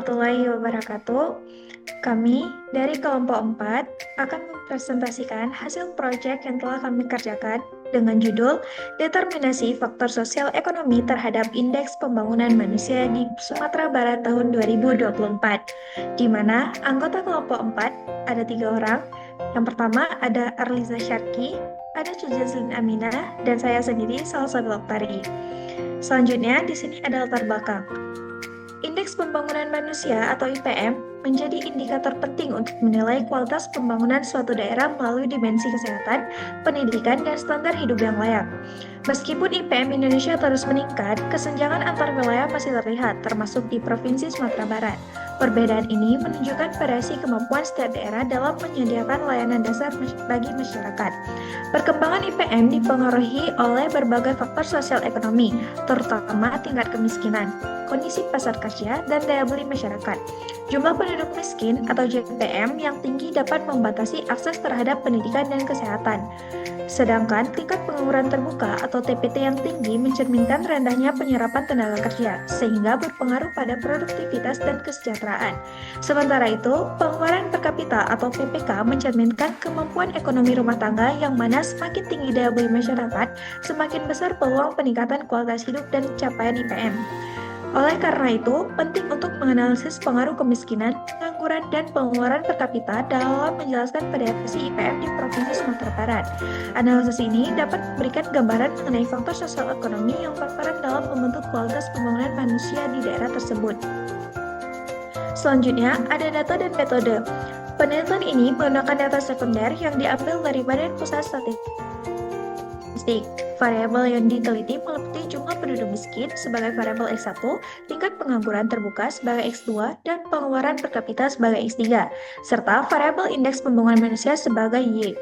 warahmatullahi wabarakatuh. Kami dari kelompok 4 akan mempresentasikan hasil proyek yang telah kami kerjakan dengan judul Determinasi Faktor Sosial Ekonomi terhadap Indeks Pembangunan Manusia di Sumatera Barat tahun 2024, di mana anggota kelompok 4 ada 3 orang. Yang pertama ada Arliza Syarki, ada Cujazlin Aminah, dan saya sendiri Salsa Oktari. Selanjutnya di sini ada latar belakang. Indeks Pembangunan Manusia atau IPM menjadi indikator penting untuk menilai kualitas pembangunan suatu daerah melalui dimensi kesehatan, pendidikan, dan standar hidup yang layak. Meskipun IPM Indonesia terus meningkat, kesenjangan antar wilayah masih terlihat, termasuk di Provinsi Sumatera Barat. Perbedaan ini menunjukkan variasi kemampuan setiap daerah dalam menyediakan layanan dasar bagi masyarakat. Perkembangan IPM dipengaruhi oleh berbagai faktor sosial ekonomi, terutama tingkat kemiskinan, kondisi pasar kerja, dan daya beli masyarakat. Jumlah penduduk miskin atau JPM yang tinggi dapat membatasi akses terhadap pendidikan dan kesehatan. Sedangkan tingkat pengangguran terbuka atau TPT yang tinggi mencerminkan rendahnya penyerapan tenaga kerja, sehingga berpengaruh pada produktivitas dan kesejahteraan. Sementara itu, pengeluaran per kapita atau PPK mencerminkan kemampuan ekonomi rumah tangga yang mana semakin tinggi daya beli masyarakat, semakin besar peluang peningkatan kualitas hidup dan capaian IPM. Oleh karena itu, penting untuk menganalisis pengaruh kemiskinan, pengangguran, dan pengeluaran per kapita dalam menjelaskan variasi IPM di Provinsi Sumatera Barat. Analisis ini dapat memberikan gambaran mengenai faktor sosial ekonomi yang berperan dalam membentuk kualitas pembangunan manusia di daerah tersebut. Selanjutnya, ada data dan metode. Penelitian ini menggunakan data sekunder yang diambil dari Badan Pusat Statistik. Variabel yang diteliti meliputi jumlah penduduk miskin sebagai variabel X1, tingkat pengangguran terbuka sebagai X2, dan pengeluaran per kapita sebagai X3, serta variabel indeks pembangunan manusia sebagai Y.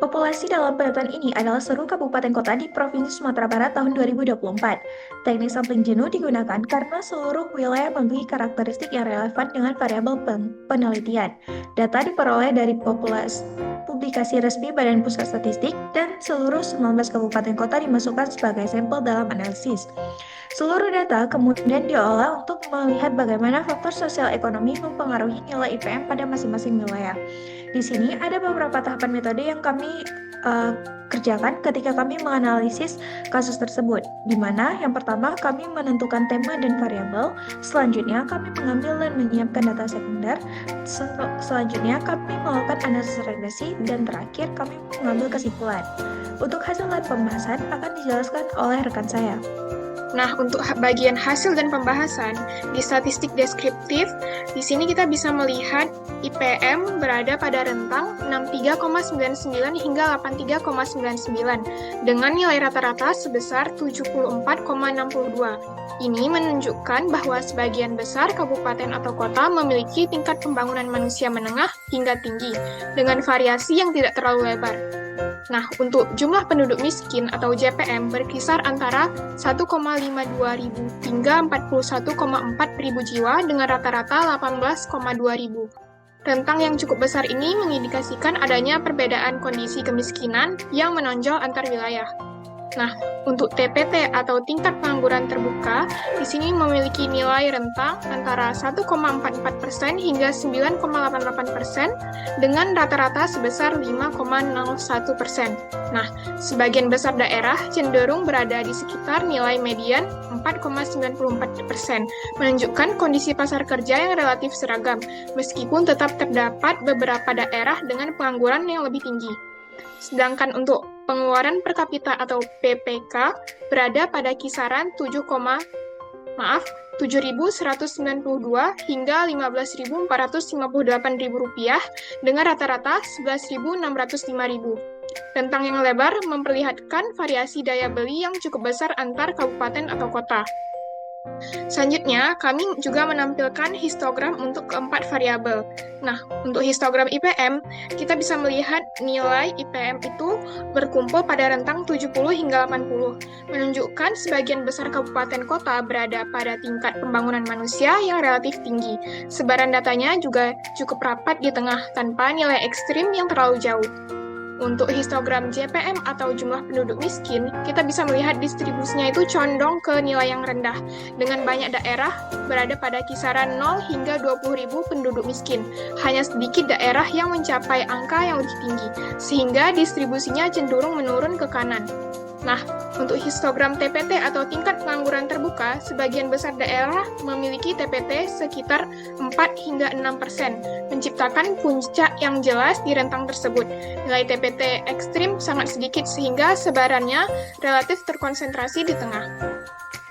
Populasi dalam penelitian ini adalah seluruh kabupaten kota di Provinsi Sumatera Barat tahun 2024. Teknik sampling jenuh digunakan karena seluruh wilayah memiliki karakteristik yang relevan dengan variabel penelitian. Data diperoleh dari publikasi resmi Badan Pusat Statistik dan seluruh 19 kabupaten kota dimasukkan sebagai sampel dalam analisis. Seluruh data kemudian diolah untuk melihat bagaimana faktor sosial ekonomi mempengaruhi nilai IPM pada masing-masing wilayah. Di sini ada beberapa tahapan metode yang kami kerjakan ketika kami menganalisis kasus tersebut, di mana yang pertama kami menentukan tema dan variabel, selanjutnya kami mengambil dan menyiapkan data sekunder, selanjutnya kami melakukan analisis regresi, dan terakhir kami mengambil kesimpulan. Untuk hasil dan pembahasan akan dijelaskan oleh rekan saya. Nah, untuk bagian hasil dan pembahasan di statistik deskriptif, di sini kita bisa melihat IPM berada pada rentang 63,99 hingga 83,99 dengan nilai rata-rata sebesar 74,62. Ini menunjukkan bahwa sebagian besar kabupaten atau kota memiliki tingkat pembangunan manusia menengah hingga tinggi dengan variasi yang tidak terlalu lebar. Nah, untuk jumlah penduduk miskin atau JPM berkisar antara 1,52 ribu hingga 41,4 ribu jiwa dengan rata-rata 18,2 ribu. Rentang yang cukup besar ini mengindikasikan adanya perbedaan kondisi kemiskinan yang menonjol antar wilayah. Nah, untuk TPT atau tingkat pengangguran terbuka, di sini memiliki nilai rentang antara 1,44% hingga 9,88% dengan rata-rata sebesar 5,01%. Nah, sebagian besar daerah cenderung berada di sekitar nilai median 4,94%, menunjukkan kondisi pasar kerja yang relatif seragam, meskipun tetap terdapat beberapa daerah dengan pengangguran yang lebih tinggi. Sedangkan untuk pengeluaran per kapita atau PPK berada pada kisaran 7.192 hingga 15.458 rupiah dengan rata-rata 11.605. Rentang yang lebar memperlihatkan variasi daya beli yang cukup besar antar kabupaten atau kota. Selanjutnya, kami juga menampilkan histogram untuk keempat variabel. Nah, untuk histogram IPM, kita bisa melihat nilai IPM itu berkumpul pada rentang 70 hingga 80, menunjukkan sebagian besar kabupaten kota berada pada tingkat pembangunan manusia yang relatif tinggi. Sebaran datanya juga cukup rapat di tengah, tanpa nilai ekstrim yang terlalu jauh. Untuk histogram JPM atau jumlah penduduk miskin, kita bisa melihat distribusinya itu condong ke nilai yang rendah, dengan banyak daerah berada pada kisaran 0 hingga 20.000 penduduk miskin. Hanya sedikit daerah yang mencapai angka yang lebih tinggi, sehingga distribusinya cenderung menurun ke kanan. Nah, untuk histogram TPT atau tingkat pengangguran terbuka, sebagian besar daerah memiliki TPT sekitar 4 hingga 6%, menciptakan puncak yang jelas di rentang tersebut. Nilai TPT ekstrim sangat sedikit sehingga sebarannya relatif terkonsentrasi di tengah.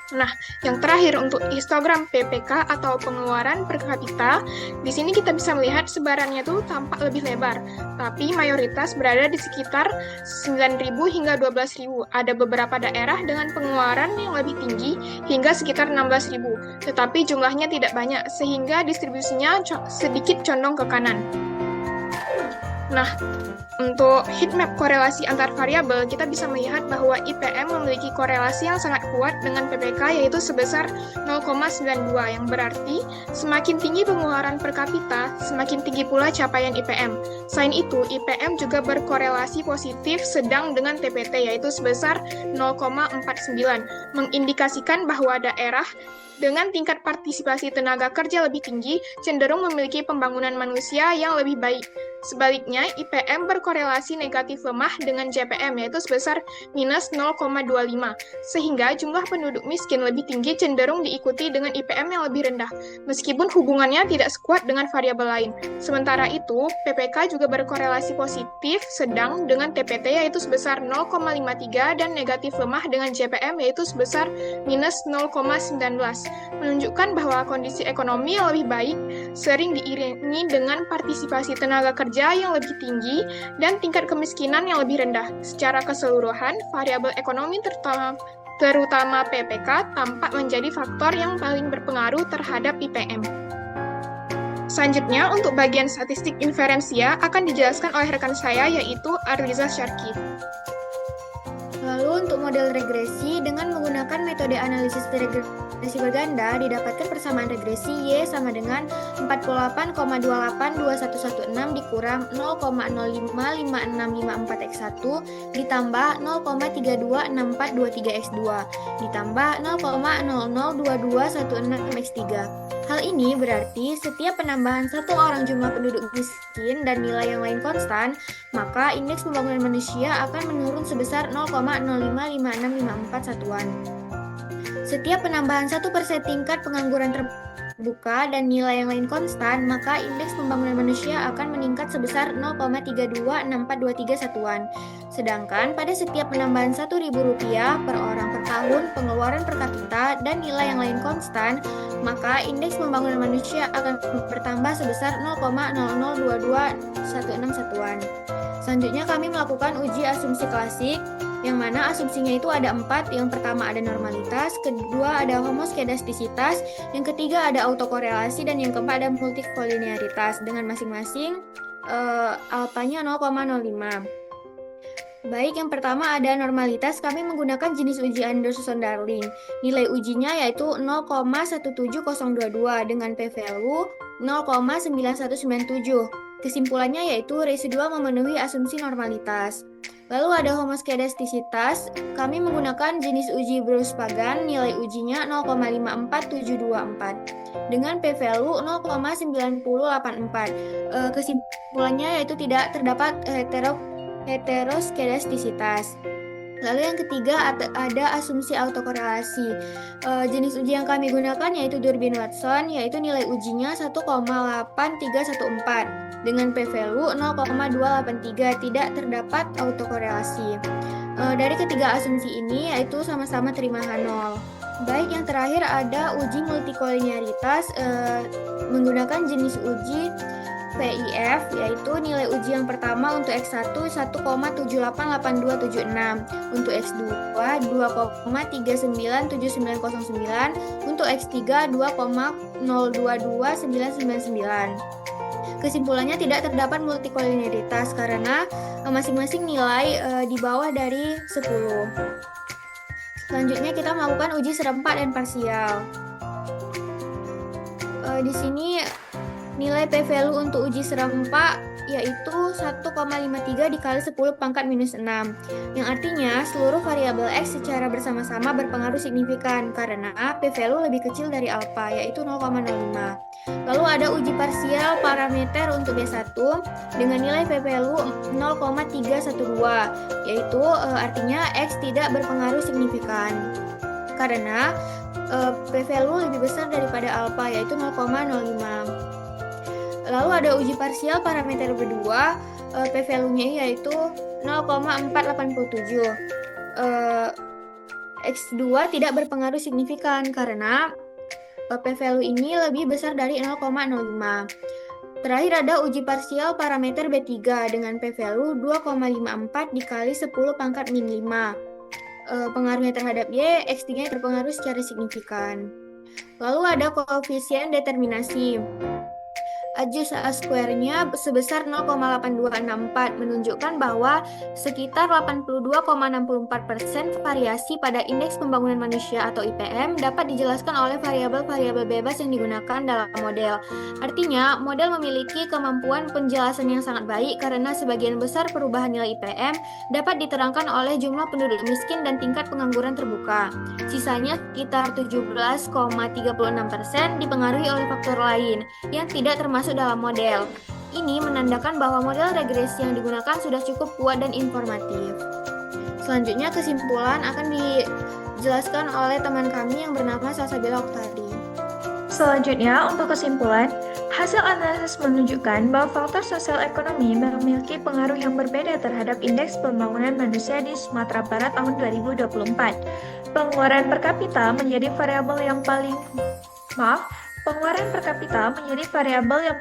Nah, yang terakhir untuk histogram PPK atau pengeluaran per kapita, di sini kita bisa melihat sebarannya itu tampak lebih lebar, tapi mayoritas berada di sekitar 9.000 hingga 12.000. Ada beberapa daerah dengan pengeluaran yang lebih tinggi hingga sekitar 16.000, tetapi jumlahnya tidak banyak sehingga distribusinya sedikit condong ke kanan. Nah, untuk heatmap korelasi antar variabel, kita bisa melihat bahwa IPM memiliki korelasi yang sangat kuat dengan PPK, yaitu sebesar 0,92, yang berarti semakin tinggi pengeluaran per kapita, semakin tinggi pula capaian IPM. Selain itu, IPM juga berkorelasi positif sedang dengan TPT, yaitu sebesar 0,49, mengindikasikan bahwa daerah dengan tingkat partisipasi tenaga kerja lebih tinggi cenderung memiliki pembangunan manusia yang lebih baik. Sebaliknya, IPM berkorelasi negatif lemah dengan JPM, yaitu sebesar minus 0,25, sehingga jumlah penduduk miskin lebih tinggi cenderung diikuti dengan IPM yang lebih rendah, meskipun hubungannya tidak sekuat dengan variabel lain. Sementara itu, PPK juga berkorelasi positif sedang dengan TPT, yaitu sebesar 0,53, dan negatif lemah dengan JPM, yaitu sebesar minus 0,19, menunjukkan bahwa kondisi ekonomi yang lebih baik sering diiringi dengan partisipasi tenaga kerja yang lebih tinggi dan tingkat kemiskinan yang lebih rendah. Secara keseluruhan, variabel ekonomi terutama PPK tampak menjadi faktor yang paling berpengaruh terhadap IPM. Selanjutnya, untuk bagian statistik inferensia akan dijelaskan oleh rekan saya, yaitu Arliza Syarki. Lalu untuk model regresi, dengan menggunakan metode analisis regresi berganda, didapatkan persamaan regresi Y sama dengan 48,282116 dikurang 0,055654X1 ditambah 0,326423X2 ditambah 0,002216X3. Hal ini berarti setiap penambahan satu orang jumlah penduduk miskin dan nilai yang lain konstan, maka indeks pembangunan manusia akan menurun sebesar 0,055654 satuan. Setiap penambahan 1% tingkat pengangguran terbuka dan nilai yang lain konstan, maka indeks pembangunan manusia akan meningkat sebesar 0,326423 satuan. Sedangkan pada setiap penambahan Rp1.000 per orang per tahun, pengeluaran per kapita, dan nilai yang lain konstan, maka indeks pembangunan manusia akan bertambah sebesar 0,002216 satuan. Selanjutnya kami melakukan uji asumsi klasik, yang mana asumsinya itu ada 4. Yang pertama ada normalitas, kedua ada homoskedastisitas, yang ketiga ada autokorelasi, dan yang keempat ada multikolinearitas dengan masing-masing alfanya 0,05. Baik, yang pertama ada normalitas. Kami menggunakan jenis uji Anderson-Darling. Nilai ujinya yaitu 0,17022 dengan p-value 0,9197. Kesimpulannya yaitu residual memenuhi asumsi normalitas. Lalu ada homoskedastisitas. Kami menggunakan jenis uji Bruce-Pagan. Nilai ujinya 0,54724 dengan p-value 0,9084. Kesimpulannya yaitu tidak terdapat heteroskedastisitas. Lalu yang ketiga ada asumsi autokorelasi. Jenis uji yang kami gunakan yaitu Durbin-Watson, yaitu nilai ujinya 1,8314 dengan p-value 0,283, tidak terdapat autokorelasi. Dari ketiga asumsi ini yaitu sama-sama terima H0. Baik, yang terakhir ada uji multikolinearitas menggunakan jenis uji PIF, yaitu nilai uji yang pertama untuk X1 1,788276, untuk X2 2,397909, untuk X3 2,022999. Kesimpulannya tidak terdapat multikolinearitas karena masing-masing nilai di bawah dari 10. Selanjutnya kita melakukan uji serempak dan parsial. Di sini nilai p-value untuk uji serempak yaitu 1,53 dikali 10 pangkat minus 6, yang artinya seluruh variabel X secara bersama-sama berpengaruh signifikan karena p-value lebih kecil dari alpha, yaitu 0,05. Lalu ada uji parsial parameter untuk B1 dengan nilai p-value 0,312, yaitu artinya X tidak berpengaruh signifikan karena p-value lebih besar daripada alpha, yaitu 0,05. Lalu ada uji parsial parameter B2, p-value-nya yaitu 0,487. X2 tidak berpengaruh signifikan karena p-value ini lebih besar dari 0,05. Terakhir ada uji parsial parameter B3 dengan p-value 2,54 dikali 10 pangkat min 5. Pengaruhnya terhadap Y, X3-nya terpengaruh secara signifikan. Lalu ada koefisien determinasi. Adjust A square-nya sebesar 0,8264 menunjukkan bahwa sekitar 82,64% variasi pada indeks pembangunan manusia atau IPM dapat dijelaskan oleh variabel-variabel bebas yang digunakan dalam model. Artinya, model memiliki kemampuan penjelasan yang sangat baik karena sebagian besar perubahan nilai IPM dapat diterangkan oleh jumlah penduduk miskin dan tingkat pengangguran terbuka. Sisanya sekitar 17,36% dipengaruhi oleh faktor lain yang tidak termasuk dalam model. Ini menandakan bahwa model regresi yang digunakan sudah cukup kuat dan informatif. Selanjutnya kesimpulan akan dijelaskan oleh teman kami yang bernama Salsabila Oktari. Selanjutnya, untuk kesimpulan, hasil analisis menunjukkan bahwa faktor sosial ekonomi memiliki pengaruh yang berbeda terhadap indeks pembangunan manusia di Sumatera Barat tahun 2024. Pengeluaran per kapita menjadi variabel yang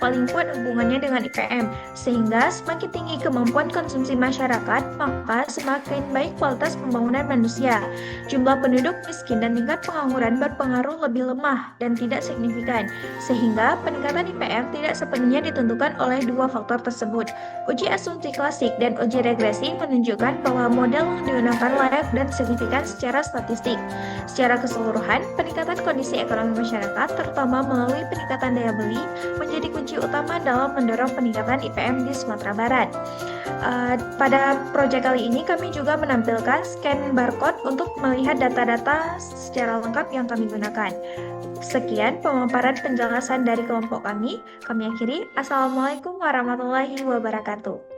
paling kuat hubungannya dengan IPM, sehingga semakin tinggi kemampuan konsumsi masyarakat, maka semakin baik kualitas pembangunan manusia. Jumlah penduduk miskin dan tingkat pengangguran berpengaruh lebih lemah dan tidak signifikan, sehingga peningkatan IPM tidak sepenuhnya ditentukan oleh dua faktor tersebut. Uji asumsi klasik dan uji regresi menunjukkan bahwa model yang digunakan layak dan signifikan secara statistik. Secara keseluruhan, peningkatan kondisi ekonomi masyarakat, terutama melalui peningkatan daya beli, menjadi kunci utama dalam mendorong peningkatan IPM di Sumatera Barat. Pada proyek kali ini kami juga menampilkan scan barcode untuk melihat data-data secara lengkap yang kami gunakan. Sekian pemaparan penjelasan dari kelompok kami. Kami akhiri. Assalamualaikum warahmatullahi wabarakatuh.